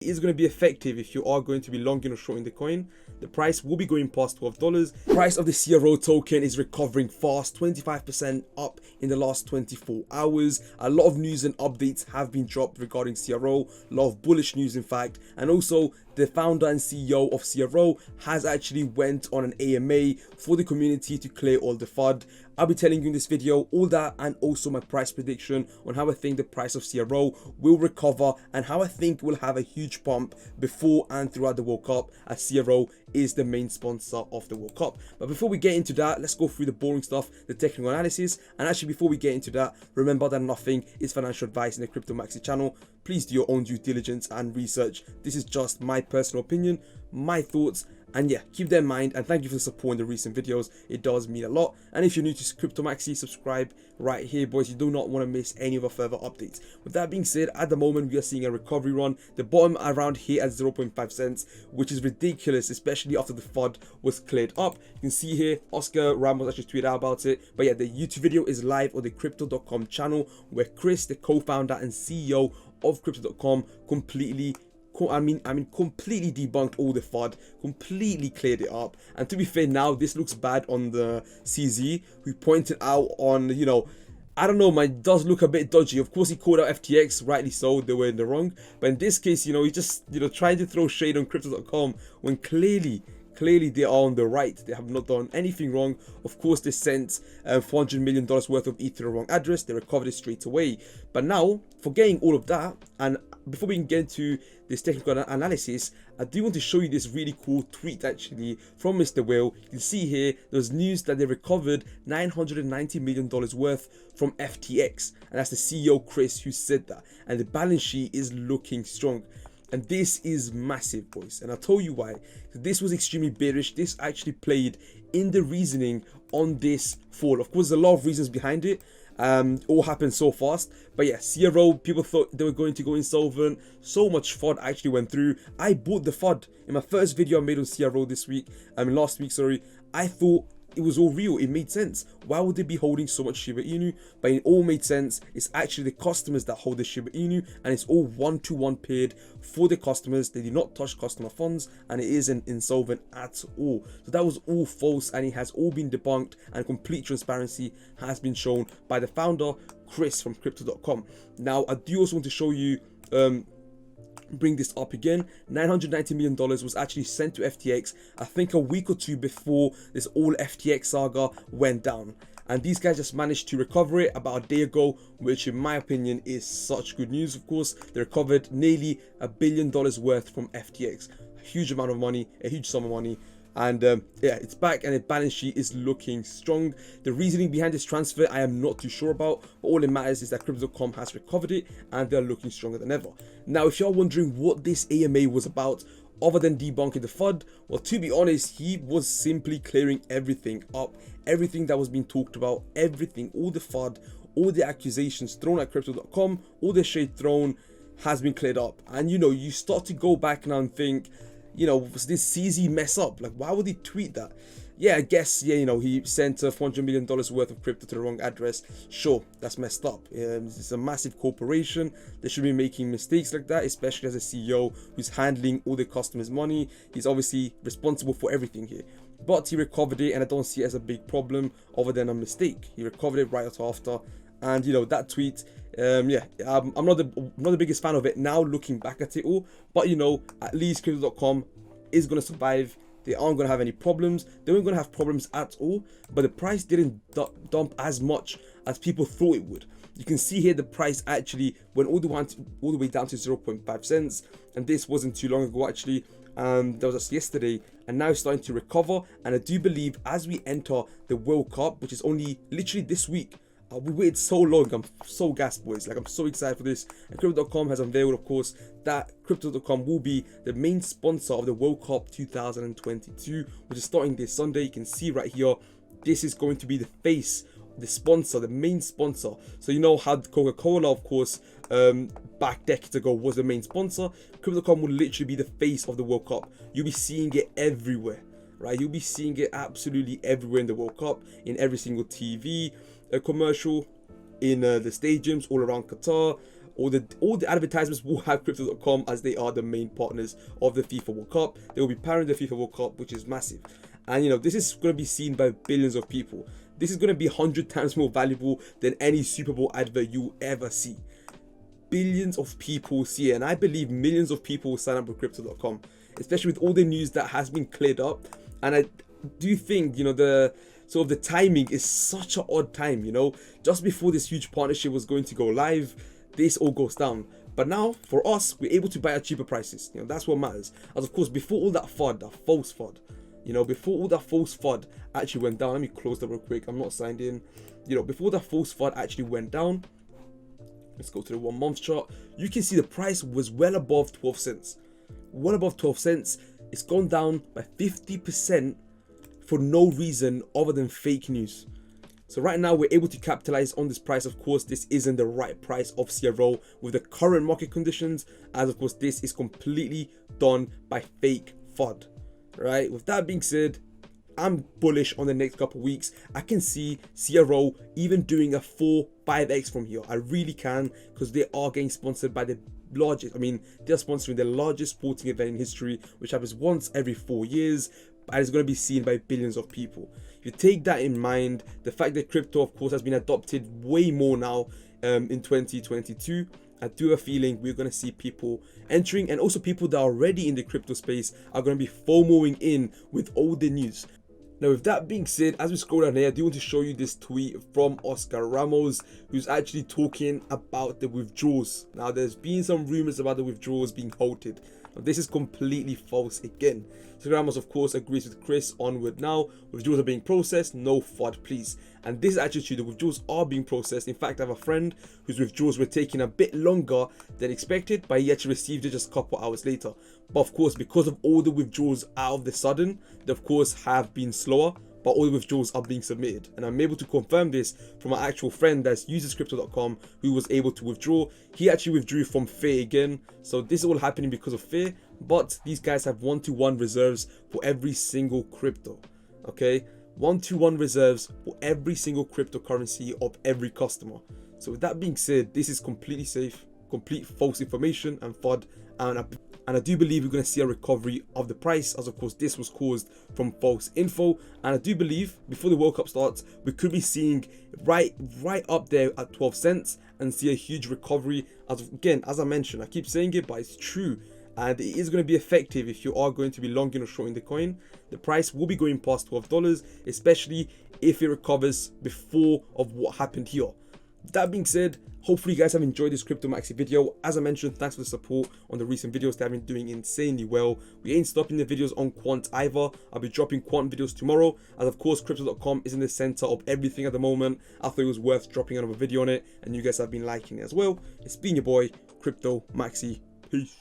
is going to be effective if you are going to be longing or shorting the coin. The price will be going past $12. Price of the CRO token is recovering fast, 25% up in the last 24 hours. A lot of news and updates have been dropped regarding CRO, a lot of bullish news in fact, and also the founder and CEO of CRO has actually went on an AMA for the community to clear all the FUD. I'll be telling you in this video all that, and also my price prediction on how I think the price of CRO will recover and how I think we'll have a huge pump before and throughout the World Cup, as CRO is the main sponsor of the World Cup. But before we get into that, let's go through the boring stuff, the technical analysis. And actually, before we get into that, remember that nothing is financial advice in the Crypto Maxi channel. Please do your own due diligence and research. This is just my personal opinion, my thoughts, and yeah, keep that in mind. And thank you for the support in the recent videos. It does mean a lot. And if you're new to Crypto Maxi, subscribe right here, boys. You do not want to miss any of our further updates. With that being said, at the moment we are seeing a recovery run. The bottom around here at 0.5 cents, which is ridiculous, especially after the FUD was cleared up. You can see here Oscar Ramos actually tweeted out about it. But yeah, the YouTube video is live on the crypto.com channel, where Chris, the co-founder and CEO of crypto.com, completely debunked all the FUD, completely cleared it up. And to be fair, now this looks bad on the CZ, who pointed out on, I don't know, man, it does look a bit dodgy. Of course, he called out FTX, rightly so, they were in the wrong. But in this case, he just, trying to throw shade on crypto.com when clearly they are on the right. They have not done anything wrong. Of course, they sent $400 million worth of ETH to the wrong address. They recovered it straight away. But now, forgetting all of that, and before we can get into this technical analysis, I do want to show you this really cool tweet actually from Mr. Will. You can see here, there's news that they recovered $990 million worth from FTX. And that's the CEO, Chris, who said that. And the balance sheet is looking strong. And this is massive, boys, and I'll tell you why. This was extremely bearish. This actually played in the reasoning on this fall. Of course, there's a lot of reasons behind it. All happened so fast. But yeah, CRO, people thought they were going to go insolvent. So much FUD actually went through. I bought the FUD in my first video I made on CRO last week, sorry. I thought it was all real. It made sense. Why would they be holding so much Shiba Inu? But it all made sense. It's actually the customers that hold the Shiba Inu, and it's all one-to-one paid for the customers. They do not touch customer funds, and it isn't insolvent at all. So that was all false, and it has all been debunked, and complete transparency has been shown by the founder, Chris, from crypto.com. Now, I do also want to show you bring this up again. $990 million was actually sent to FTX, I think a week or two before this all FTX saga went down. And these guys just managed to recover it about a day ago, which in my opinion is such good news. Of course, they recovered nearly $1 billion worth from FTX. A huge amount of money, a huge sum of money. And yeah, it's back, and the balance sheet is looking strong. The reasoning behind this transfer, I am not too sure about, but all that matters is that crypto.com has recovered it, and they're looking stronger than ever. Now, if you're wondering what this AMA was about, other than debunking the FUD, well, to be honest, he was simply clearing everything up, everything that was being talked about, everything, all the FUD, all the accusations thrown at crypto.com, all the shade thrown has been cleared up. And you start to go back now and think, was this CZ mess up? Like, why would he tweet that? Yeah, I guess, yeah, he sent $400 million worth of crypto to the wrong address. Sure, that's messed up. It's a massive corporation. They should be making mistakes like that, especially as a CEO who's handling all the customers' money. He's obviously responsible for everything here. But he recovered it, and I don't see it as a big problem other than a mistake. He recovered it right after. And, that tweet, yeah, I'm not the biggest fan of it now looking back at it all. But, at least crypto.com is going to survive. They aren't going to have any problems. They weren't going to have problems at all. But the price didn't dump as much as people thought it would. You can see here the price actually went all the way down to 0.5 cents. And this wasn't too long ago, actually. That was just yesterday. And now it's starting to recover. And I do believe as we enter the World Cup, which is only literally this week, we waited so long. I'm so gassed, boys. Like, I'm so excited for this. And crypto.com has unveiled, of course, that crypto.com will be the main sponsor of the World Cup 2022, which is starting this Sunday. You can see right here, this is going to be the face, the sponsor, the main sponsor. So you know how Coca-Cola, of course, back decades ago was the main sponsor. Crypto.com will literally be the face of the World Cup. You'll be seeing it everywhere, right? You'll be seeing it absolutely everywhere in the World Cup, in every single TV commercial, in the stadiums all around Qatar, all the advertisements will have crypto.com as they are the main partners of the FIFA World Cup. They will be powering the FIFA World Cup, which is massive. And you know, this is going to be seen by billions of people. This is going to be 100 times more valuable than any Super Bowl advert you ever see. Billions of people see it, and I believe millions of people will sign up with crypto.com, especially with all the news that has been cleared up. And I do think, you know, the timing is such an odd time, you know, just before this huge partnership was going to go live, this all goes down. But now for us, we're able to buy at cheaper prices. You know, that's what matters. As of course, before all that FUD, that false FUD, you know, before all that false FUD actually went down, let me close that real quick. I'm not signed in. You know, before that false FUD actually went down, let's go to the 1 month chart. You can see the price was well above 12 cents. Well above 12 cents. It's gone down by 50% for no reason other than fake news. So right now we're able to capitalize on this price. Of course, this isn't the right price of CRO with the current market conditions, as of course this is completely done by fake FUD. Right? With that being said, I'm bullish on the next couple of weeks. I can see CRO even doing a 4-5x from here. I really can, because they are getting sponsored by the largest, they're sponsoring the largest sporting event in history, which happens once every 4 years, and it's going to be seen by billions of people. If you take that in mind, the fact that crypto, of course, has been adopted way more now in 2022, I do have a feeling we're going to see people entering, and also people that are already in the crypto space are going to be FOMOing in with all the news. Now, with that being said, as we scroll down here, I do want to show you this tweet from Oscar Ramos, who's actually talking about the withdrawals. Now, there's been some rumors about the withdrawals being halted. Now, this is completely false again. So Ramos, of course, agrees with Chris onward now. Withdrawals are being processed, no FUD, please. And this is actually true, the withdrawals are being processed. In fact, I have a friend whose withdrawals were taking a bit longer than expected, but he actually received it just a couple hours later. But of course, because of all the withdrawals out of the sudden, they of course have been slower, but all the withdrawals are being submitted. And I'm able to confirm this from an actual friend that uses crypto.com who was able to withdraw. He actually withdrew from Fear again. So this is all happening because of Fear, but these guys have 1-to-1 reserves for every single crypto. Okay, 1-to-1 reserves for every single cryptocurrency of every customer. So with that being said, this is completely safe, complete false information and FUD, and I do believe we're going to see a recovery of the price, as of course this was caused from false info. And I do believe before the World Cup starts, we could be seeing right up there at 12 cents and see a huge recovery. As I mentioned, I keep saying it, but it's true. And it is going to be effective if you are going to be longing or shorting the coin. The price will be going past $12, especially if it recovers before of what happened here. That being said, hopefully you guys have enjoyed this Crypto Maxi video. As I mentioned, thanks for the support on the recent videos. They have been doing insanely well. We ain't stopping the videos on quant either. I'll be dropping quant videos tomorrow, as of course crypto.com is in the center of everything at the moment. I thought it was worth dropping another video on it, and you guys have been liking it as well. It's been your boy Crypto Maxi. Peace.